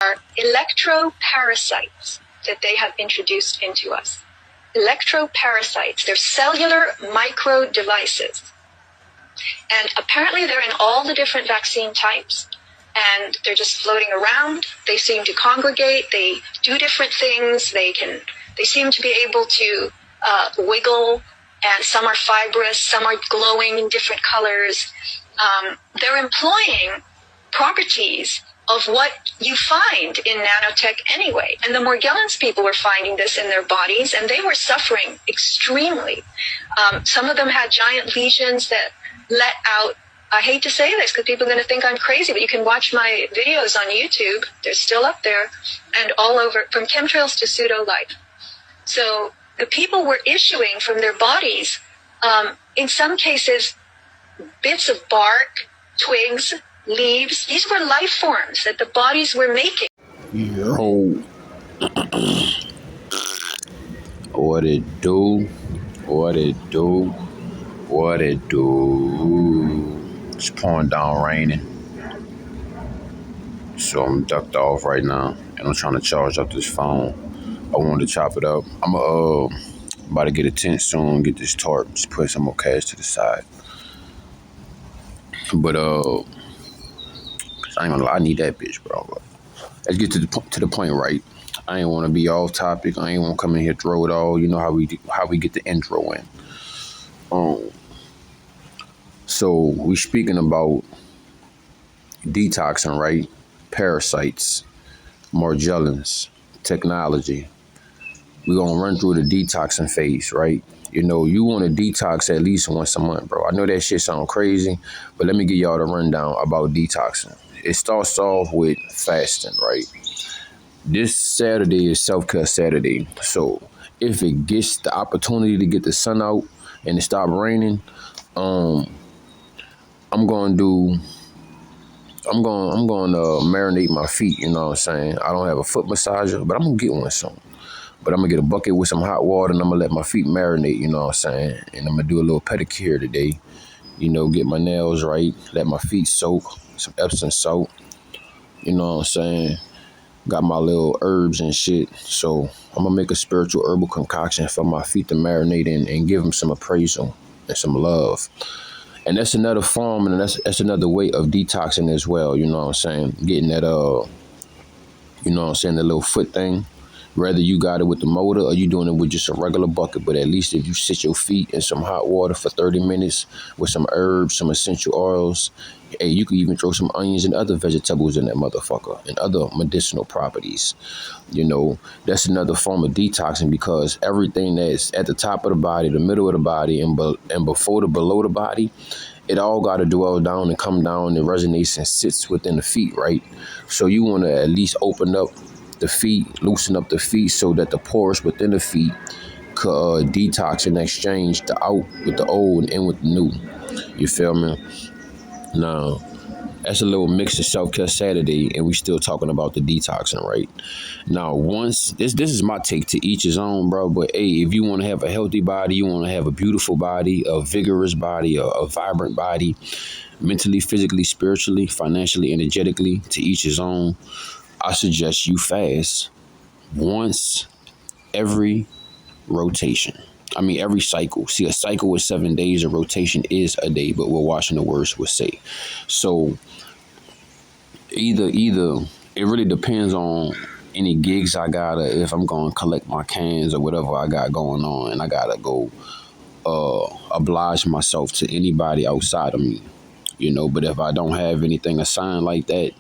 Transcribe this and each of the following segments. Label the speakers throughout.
Speaker 1: are electroparasites that they have introduced into us. Electroparasites, they're cellular micro devices. And apparently they're in all the different vaccine types, and they're just floating around. They seem to congregate, they do different things, they seem to be able to wiggle, and some are fibrous, some are glowing in different colors. They're employing properties of what you find in nanotech anyway. And the Margellians people were finding this in their bodies, and they were suffering extremely. Some of them had giant lesions that let out, I hate to say this because people are going to think I'm crazy, but you can watch my videos on YouTube. They're still up there and all over, from chemtrails to pseudo-life. So the people were issuing from their bodies, in some cases, bits of bark, twigs, leaves. These were life forms that the bodies were making.
Speaker 2: Yo. What it do? What it do? What it do? It's pouring down raining. So I'm ducked off right now, and I'm trying to charge up this phone. I wanted to chop it up. I'm about to get a tent soon, get this tarp, just put some more cash to the side. But I ain't gonna lie, I need that bitch, bro. But let's get to the point, right? I ain't want to be off topic. I ain't want to come in here throw it all. You know how we get the intro in. So we speaking about detoxing, right? Parasites, Margellians, technology. We're gonna run through the detoxing phase, right? You know, you want to detox at least once a month, bro. I know that shit sound crazy, but let me give y'all the rundown about detoxing. It starts off with fasting, right? This Saturday is self-care Saturday. So if it gets the opportunity to get the sun out and it stop raining, I'm going to marinate my feet, you know what I'm saying? I don't have a foot massager, but I'm going to get one soon. But I'm going to get a bucket with some hot water, and I'm going to let my feet marinate, you know what I'm saying? And I'm going to do a little pedicure today, you know, get my nails right, let my feet soak, some Epsom salt, you know what I'm saying? Got my little herbs and shit. So I'm going to make a spiritual herbal concoction for my feet to marinate in and give them some appraisal and some love. And that's another form, and that's another way of detoxing as well, you know what I'm saying? Getting that, you know what I'm saying, the little foot thing. Whether you got it with the motor or you doing it with just a regular bucket, but at least if you sit your feet in some hot water for 30 minutes with some herbs, some essential oils, hey, you could even throw some onions and other vegetables in that motherfucker and other medicinal properties. You know, that's another form of detoxing, because everything that's at the top of the body, the middle of the body, and below the body, it all got to dwell down and come down and resonates and sits within the feet, right? So you want to at least open up the feet, loosen up the feet so that the pores within the feet could detox and exchange the out with the old and in with the new. You feel me? Now, that's a little mix of self-care Saturday, and we still talking about the detoxing, right? Now, once, this is my take, to each his own, bro, but hey, if you want to have a healthy body, you want to have a beautiful body, a vigorous body, a vibrant body, mentally, physically, spiritually, financially, energetically, to each his own, I suggest you fast once every rotation. I mean, every cycle. See, a cycle is 7 days. A rotation is a day, but we're watching the words would say. So either it really depends on any gigs I got, or if I'm going to collect my cans or whatever I got going on, and I got to go oblige myself to anybody outside of me. You know, but if I don't have anything assigned like that,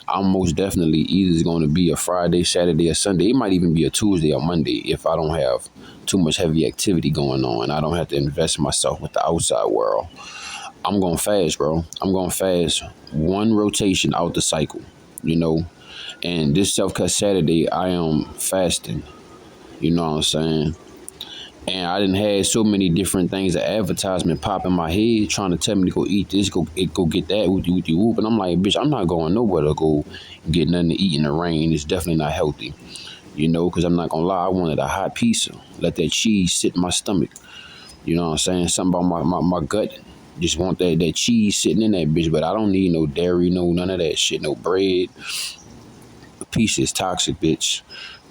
Speaker 2: I'm most definitely either going to be a Friday, Saturday, or Sunday. It might even be a Tuesday or Monday if I don't have too much heavy activity going on. I don't have to invest myself with the outside world. I'm going to fast, bro. I'm going to fast one rotation out the cycle, you know. And this self-care Saturday, I am fasting. You know what I'm saying? And I didn't have so many different things, of advertisement pop in my head trying to tell me to go eat this, go get that, whoopty whoop. And I'm like, bitch, I'm not going nowhere to go get nothing to eat in the rain. It's definitely not healthy, you know, because I'm not going to lie. I wanted a hot pizza. Let that cheese sit in my stomach. You know what I'm saying? Something about my gut. Just want that cheese sitting in that bitch. But I don't need no dairy, none of that shit, no bread. pizza is toxic, bitch.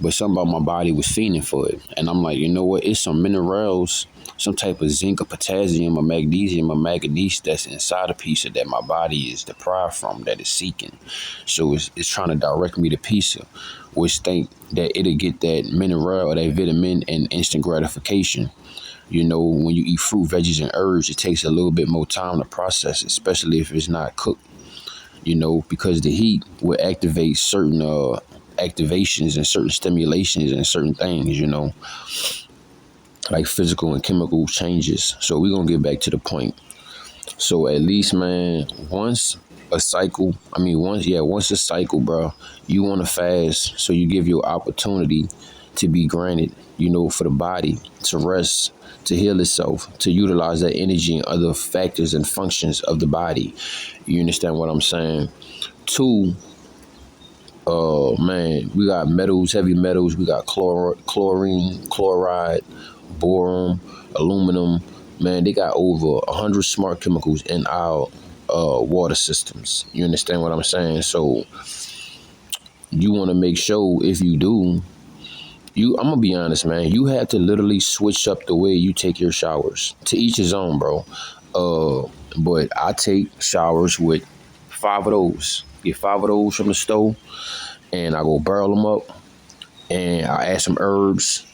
Speaker 2: But something about my body was fiending for it. And I'm like, you know what? It's some minerals, some type of zinc or potassium or magnesium or manganese that's inside a pizza that my body is deprived from, that is seeking. So it's trying to direct me to pizza, which think that it'll get that mineral or that vitamin and instant gratification. You know, when you eat fruit, veggies, and herbs, it takes a little bit more time to process, especially if it's not cooked. You know, because the heat will activate certain activations and certain stimulations and certain things, you know, like physical and chemical changes. So we're going to get back to the point. So at least, man, once a cycle, once a cycle, bro, you want to fast. So you give your opportunity to be granted, you know, for the body to rest, to heal itself, to utilize that energy and other factors and functions of the body. You understand what I'm saying? Two, man, we got metals, heavy metals. We got chlorine, chloride, boron, aluminum. Man, they got over 100 smart chemicals in our water systems. You understand what I'm saying? So you want to make sure, if you do, I'm gonna be honest, man. You have to literally switch up the way you take your showers. To each his own, bro. But I take showers with 5 of those. Get 5 of those from the stove, and I go barrel them up, and I add some herbs.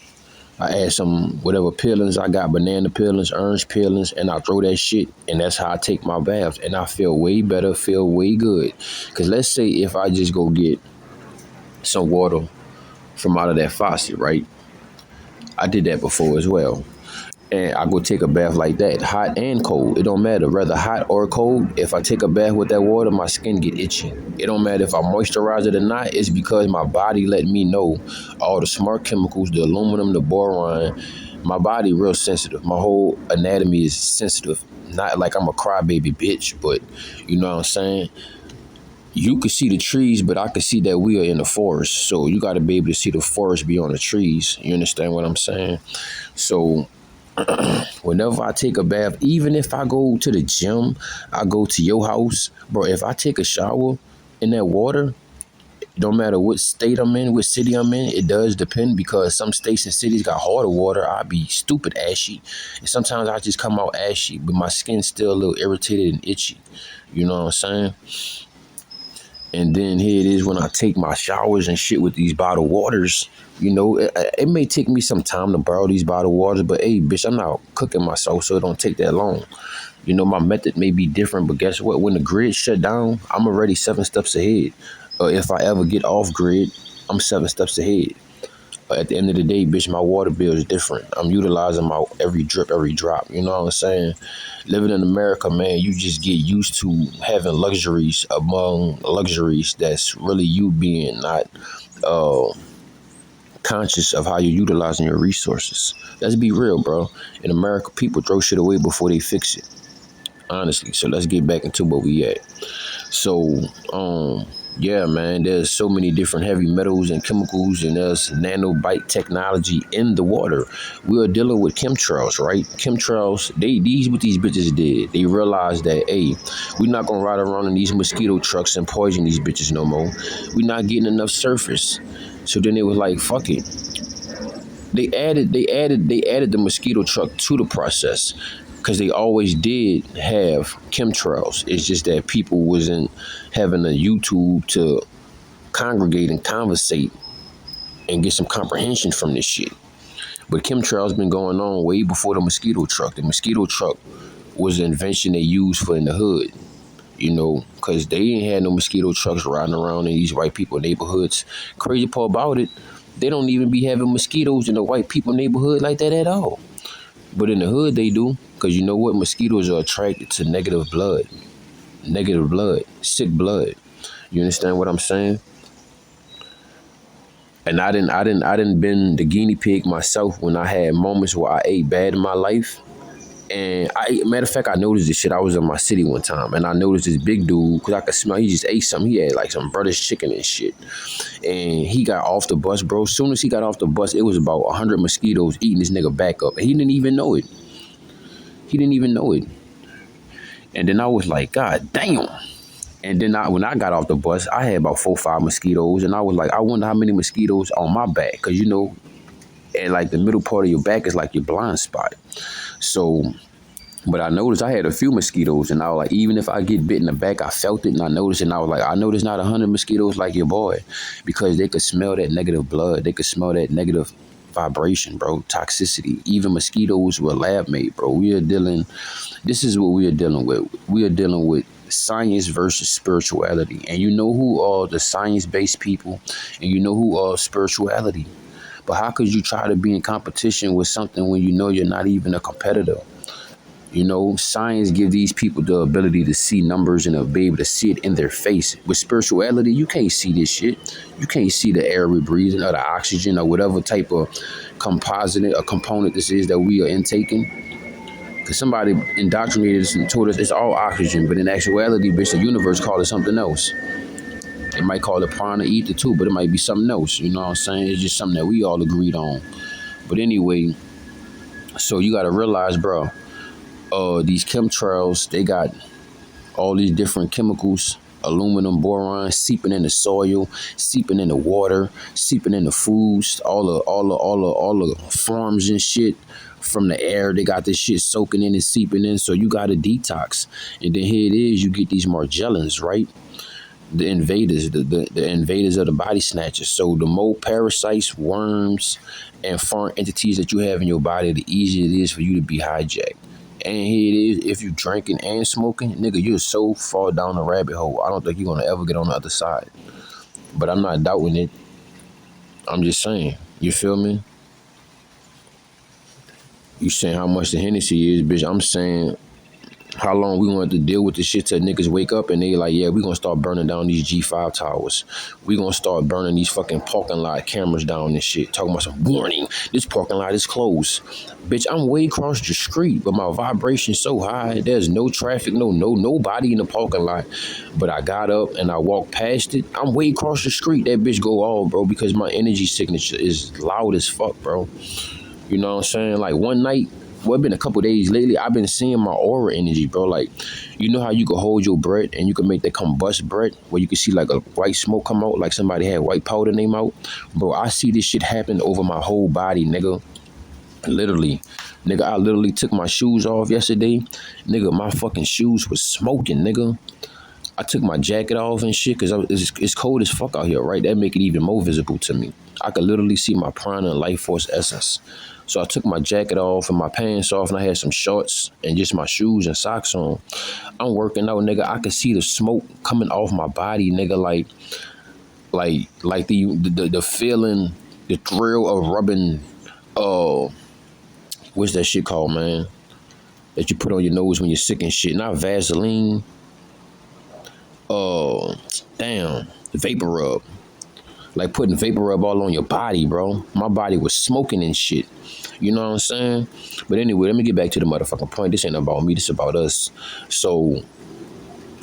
Speaker 2: I add some whatever peelings I got, banana peelings, orange peelings, and I throw that shit, and that's how I take my baths. And I feel way better, feel way good. Because let's say if I just go get some water from out of that faucet, right? I did that before as well. And I go take a bath like that, hot and cold. It don't matter, whether hot or cold. If I take a bath with that water, my skin get itchy. It don't matter if I moisturize it or not. It's because my body let me know all the smart chemicals, the aluminum, the boron. My body real sensitive. My whole anatomy is sensitive. Not like I'm a crybaby bitch, but you know what I'm saying? You could see the trees, but I could see that we are in the forest. So you got to be able to see the forest beyond the trees. You understand what I'm saying? So whenever I take a bath, even if I go to the gym, I go to your house, bro, if I take a shower in that water, no matter what state I'm in, what city I'm in, it does depend, because some states and cities got harder water. I be stupid ashy. And sometimes I just come out ashy, but my skin's still a little irritated and itchy. You know what I'm saying? And then here it is when I take my showers and shit with these bottled waters. You know, it may take me some time to borrow these bottled waters, but hey, bitch, I'm not cooking myself, so it don't take that long. You know, my method may be different, but guess what? When the grid shut down, I'm already 7 steps ahead. If I ever get off grid, I'm 7 steps ahead. At the end of the day, bitch, my water bill is different. I'm utilizing my every drip, every drop. You know what I'm saying? Living in America, man, you just get used to having luxuries among luxuries. That's really you being not conscious of how you're utilizing your resources. Let's be real, bro. In America, people throw shit away before they fix it. Honestly. So let's get back into where we at. So, yeah, man, there's so many different heavy metals and chemicals, and there's nanobite technology in the water. We are dealing with chemtrails, right? Chemtrails, what these bitches did. They realized that, hey, we're not gonna ride around in these mosquito trucks and poison these bitches no more. We're not getting enough surface. So then they was like, fuck it. They added the mosquito truck to the process, because they always did have chemtrails. It's just that people wasn't having a YouTube to congregate and conversate and get some comprehension from this shit. But chemtrails been going on way before the mosquito truck. The mosquito truck was an invention they used for in the hood, you know, because they ain't had no mosquito trucks riding around in these white people neighborhoods. Crazy part about it, they don't even be having mosquitoes in the white people neighborhood like that at all. But in the hood, they do, because you know what? Mosquitoes are attracted to negative blood, sick blood. You understand what I'm saying? And I didn't been the guinea pig myself when I had moments where I ate bad in my life. And matter of fact, I noticed this shit. I was in my city one time, and I noticed this big dude, because I could smell, he just ate something. He had like some brother's chicken and shit. And he got off the bus, bro. As soon as he got off the bus, it was about 100 mosquitoes eating this nigga back up. And he didn't even know it. And then I was like, God damn. And then when I got off the bus, I had about 4 or 5 mosquitoes, and I was like, I wonder how many mosquitoes on my back, because and like the middle part of your back is like your blind spot. So, but I noticed I had a few mosquitoes, and I was like, even if I get bit in the back, I felt it, and I noticed, and I was like, I know there's not 100 mosquitoes like your boy, because they could smell that negative blood, they could smell that negative vibration, bro, toxicity. Even mosquitoes were lab made, bro. This is what we are dealing with. We are dealing with science versus spirituality. And you know who are the science-based people, and you know who are spirituality. But how could you try to be in competition with something when you know you're not even a competitor? Science gives these people the ability to see numbers and to be able to see it in their face. With spirituality, you can't see this shit. You can't see the air we're breathing or the oxygen or whatever type of composite or component this is that we are intaking. Because somebody indoctrinated us and told us it's all oxygen, but in actuality, bitch, the universe called it something else. It might call it prana ether too, but it might be something else. You know what I'm saying? It's just something that we all agreed on. But anyway, so you got to realize, bro, these chemtrails, they got all these different chemicals, aluminum, boron, seeping in the soil, seeping in the water, seeping in the foods, all the farms and shit from the air. They got this shit soaking in and seeping in. So you got to detox. And then here it is, you get these Margellians, right? The invaders, the invaders of the body snatchers. So the more parasites, worms, and foreign entities that you have in your body, the easier it is for you to be hijacked. And here it is, if you drinking and smoking, nigga, you're so far down the rabbit hole, I don't think you're going to ever get on the other side. But I'm not doubting it. I'm just saying, you feel me? You saying how much the Hennessy is, bitch. I'm saying how long we want to deal with this shit till niggas wake up and they like, yeah, we gonna start burning down these G5 towers. We gonna start burning these fucking parking lot cameras down and shit. Talking about some warning, this parking lot is closed. Bitch, I'm way across the street, but my vibration's so high, there's no traffic, nobody in the parking lot. But I got up and I walked past it. I'm way across the street. That bitch go off, bro, because my energy signature is loud as fuck, bro. You know what I'm saying? Like one night, well, it's been a couple days lately, I've been seeing my aura energy, bro. Like, you know how you can hold your breath and you can make that combust breath where you can see like a white smoke come out, like somebody had white powder in their mouth? Bro, I see this shit happen over my whole body, nigga. Literally. Nigga, I literally took my shoes off yesterday. Nigga, my fucking shoes was smoking, nigga. I took my jacket off and shit because it's cold as fuck out here, right? That make it even more visible to me. I could literally see my prana and life force essence. So I took my jacket off and my pants off, and I had some shorts and just my shoes and socks on. I'm working out, nigga. I could see the smoke coming off my body, nigga. Like the feeling, the thrill of rubbing. What's that shit called, man? That you put on your nose when you're sick and shit. Not Vaseline. Vapor rub. Like putting vapor rub all on your body, bro. My body was smoking and shit. You know what I'm saying? But anyway, let me get back to the motherfucking point. This ain't about me. This about us. So,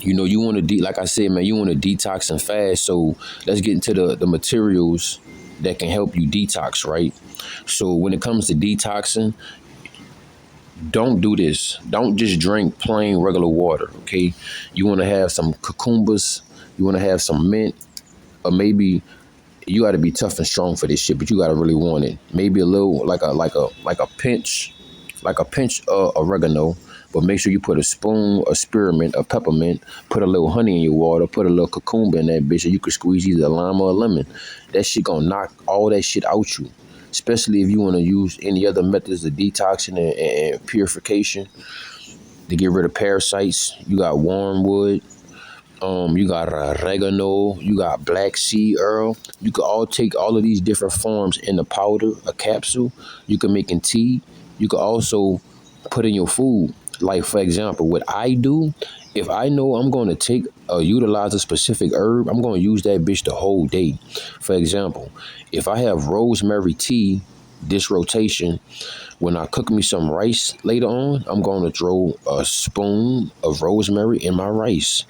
Speaker 2: you want to, like I said, man, you want to detox and fast. So let's get into the materials that can help you detox, right? So when it comes to detoxing, don't do this. Don't just drink plain regular water, okay? You want to have some cucumbers. You want to have some mint, or maybe you got to be tough and strong for this shit, but you got to really want it. Maybe a little, like a pinch of oregano, but make sure you put a spoon of spearmint, of peppermint, put a little honey in your water, put a little cucumber in that bitch, and you can squeeze either a lime or a lemon. That shit gonna knock all that shit out you. Especially if you want to use any other methods of detoxing and purification to get rid of parasites. You got wormwood. You got oregano, you got black seed oil. You can all take all of these different forms in a powder, a capsule. You can make in tea. You can also put in your food. Like, for example, what I do, if I know I'm going to utilize a specific herb, I'm going to use that bitch the whole day. For example, if I have rosemary tea, this rotation, when I cook me some rice later on, I'm going to throw a spoon of rosemary in my rice.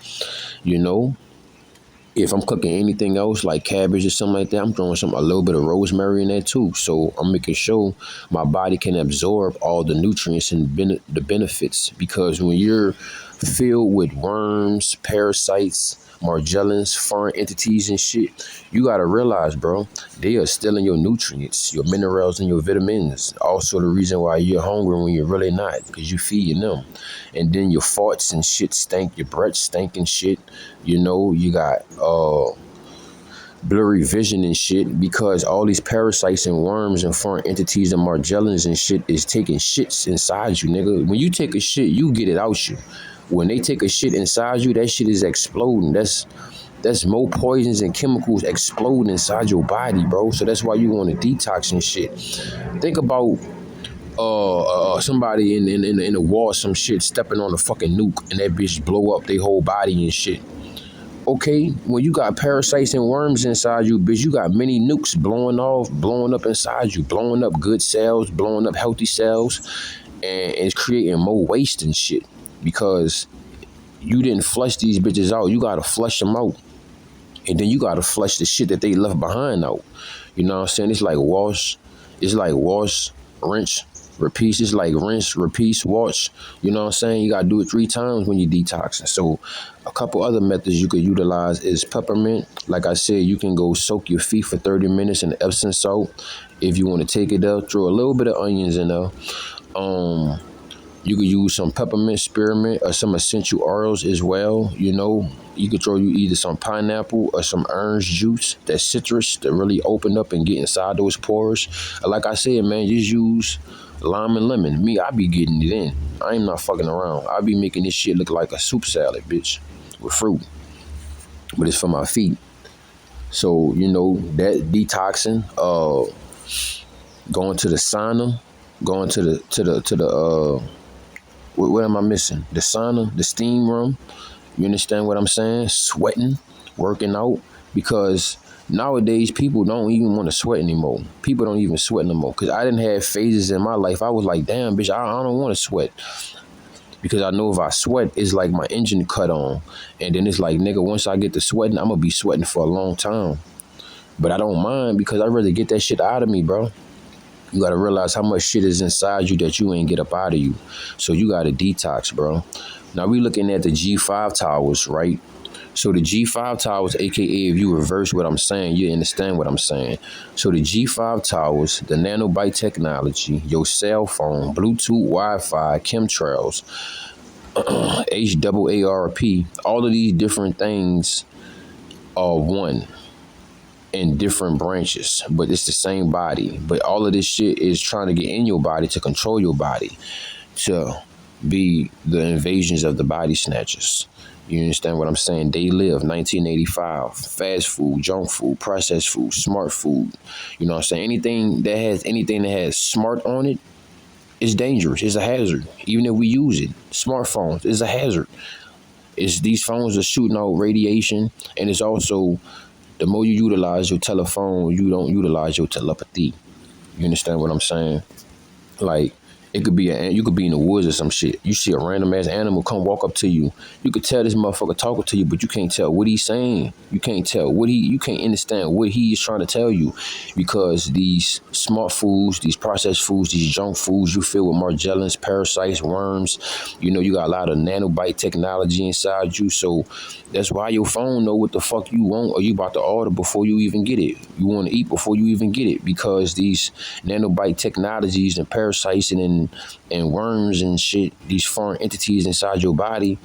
Speaker 2: If I'm cooking anything else like cabbage or something like that, I'm throwing a little bit of rosemary in there too. So I'm making sure my body can absorb all the nutrients and the benefits. Because when you're filled with worms, parasites, Margellians, foreign entities and shit. You gotta realize, bro, they are stealing your nutrients, your minerals, and your vitamins. Also, the reason why you're hungry when you're really not, because you feeding them. And then your farts and shit stink, your breath stink and shit. You know, you got blurry vision and shit because all these parasites and worms and foreign entities and Margellians and shit is taking shits inside you, nigga. When you take a shit, you get it out you. When they take a shit inside you, that shit is exploding. That's more poisons and chemicals exploding inside your body, bro. So that's why you want to detox and shit. Think about somebody in the wall, some shit, stepping on a fucking nuke and that bitch blow up their whole body and shit. Okay, when you got parasites and worms inside you, bitch, you got many nukes blowing up inside you, blowing up good cells, blowing up healthy cells, and it's creating more waste and shit because you didn't flush these bitches out. You gotta flush them out. And then you gotta flush the shit that they left behind out. You know what I'm saying? It's like wash, rinse, repeat. It's like rinse, repeat, wash. You know what I'm saying? You gotta do it 3 times when you detoxing. So a couple other methods you could utilize is peppermint. Like I said, you can go soak your feet for 30 minutes in Epsom salt. If you want to take it up, throw a little bit of onions in there. You could use some peppermint, spearmint, or some essential oils as well. You know, you could throw you either some pineapple or some orange juice, that citrus that really open up and get inside those pores. Like I said, man, just use lime and lemon. Me, I be getting it in. I ain't not fucking around. I be making this shit look like a soup salad, bitch, with fruit. But it's for my feet. So, you know, that detoxing, going to the sauna, going to the what am I missing? The sauna, the steam room. You understand what I'm saying? Sweating, working out, because nowadays people don't even want to sweat anymore. People don't even sweat no more. Because I didn't have phases in my life. I was like, damn, bitch, I don't want to sweat. Because I know if I sweat, it's like my engine cut on. And then it's like, nigga, once I get to sweating, I'm going to be sweating for a long time. But I don't mind because I really get that shit out of me, bro. You got to realize how much shit is inside you that you ain't get up out of you. So you got to detox, bro. Now we looking at the G5 towers, right? So the G5 towers, aka if you reverse what I'm saying, you understand what I'm saying. So the G5 towers, the nanobite technology, your cell phone, Bluetooth, Wi-Fi, chemtrails, HAARP, all of these different things are one in different branches, but it's the same body. But all of this shit is trying to get in your body to control your body, to be the invasions of the body snatchers. You understand what I'm saying? They live 1985, fast food, junk food, processed food, smart food. You know what I'm saying? Anything that has smart on it is dangerous. It's a hazard. Even if we use it, smartphones is a hazard. It's these phones are shooting out radiation, and it's also, the more you utilize your telephone, you don't utilize your telepathy. You understand what I'm saying? Like, it could be you could be in the woods or some shit. You see a random ass animal come walk up to you. You could tell this motherfucker talking to you, but you can't tell what he's saying. You can't tell you can't understand what he is trying to tell you, because these smart foods, these processed foods, these junk foods, you fill with Margellians, parasites, worms. You know, you got a lot of nanobite technology inside you. So that's why your phone know what the fuck you want, or you about to order before you even get it. You want to eat before you even get it, because these nanobite technologies and parasites and worms and shit, these foreign entities inside your body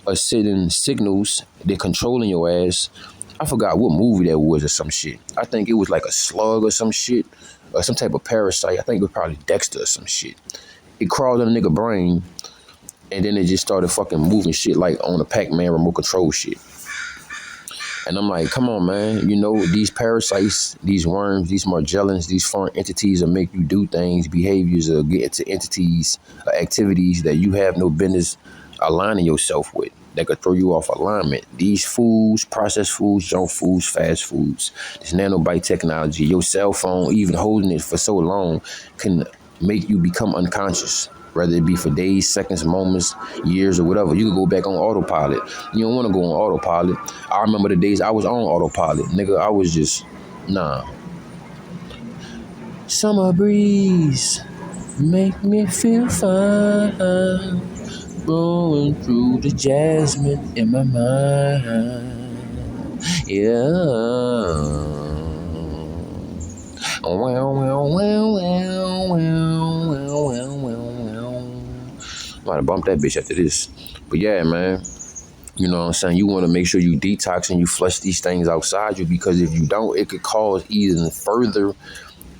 Speaker 2: are sending signals. They're controlling your ass. I forgot what movie that was or some shit. I think it was like a slug or some shit, or some type of parasite. I think it was probably Dexter or some shit. It crawled in a nigga brain, and then it just started fucking moving shit like on a Pac-Man remote control shit. And I'm like, come on, man. You know, these parasites, these worms, these Margellians, these foreign entities will make you do things, behaviors, or get into entities, activities that you have no business aligning yourself with, that could throw you off alignment. These foods, processed foods, junk foods, fast foods, this nanobite technology, your cell phone, even holding it for so long, can make you become unconscious. Whether it be for days, seconds, moments, years, or whatever. You can go back on autopilot. You don't want to go on autopilot. I remember the days I was on autopilot. Nigga, I was just, nah. Summer breeze make me feel fine. Blowing through the jasmine in my mind. Yeah. Might have bumped that bitch after this. But yeah, man. You know what I'm saying? You want to make sure you detox and you flush these things outside you, because if you don't, it could cause even further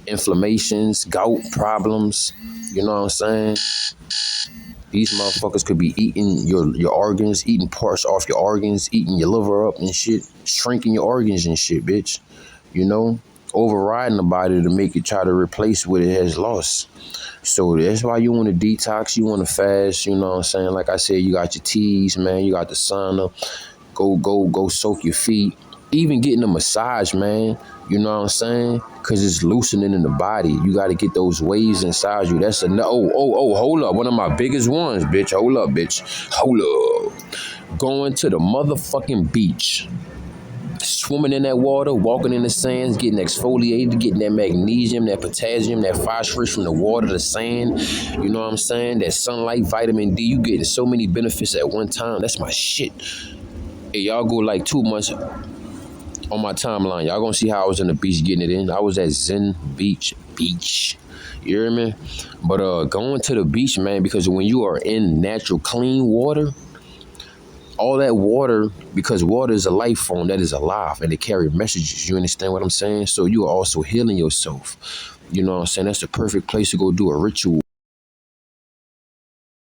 Speaker 2: inflammations, gout problems. You know what I'm saying? These motherfuckers could be eating your organs, eating parts off your organs, eating your liver up and shit, shrinking your organs and shit, bitch. You know? Overriding the body to make it try to replace what it has lost. So that's why you want to detox, you want to fast, you know what I'm saying? Like I said, you got your teas, man, you got the sauna. Go soak your feet. Even getting a massage, man, you know what I'm saying? Because it's loosening in the body. You got to get those waves inside you. That's hold up. One of my biggest ones, bitch. Hold up, bitch. Hold up. Going to the motherfucking beach. Swimming in that water, walking in the sands, getting exfoliated, getting that magnesium, that potassium, that phosphorus from the water, the sand, you know what I'm saying? That sunlight, vitamin D, you getting so many benefits at one time. That's my shit. Hey, y'all go like 2 months on my timeline. Y'all gonna see how I was on the beach getting it in. I was at Zen Beach. You hear me? But going to the beach, man, because when you are in natural clean water, all that water, because water is a life form that is alive and it carries messages. You understand what I'm saying? So you are also healing yourself. You know what I'm saying? That's the perfect place to go do a ritual.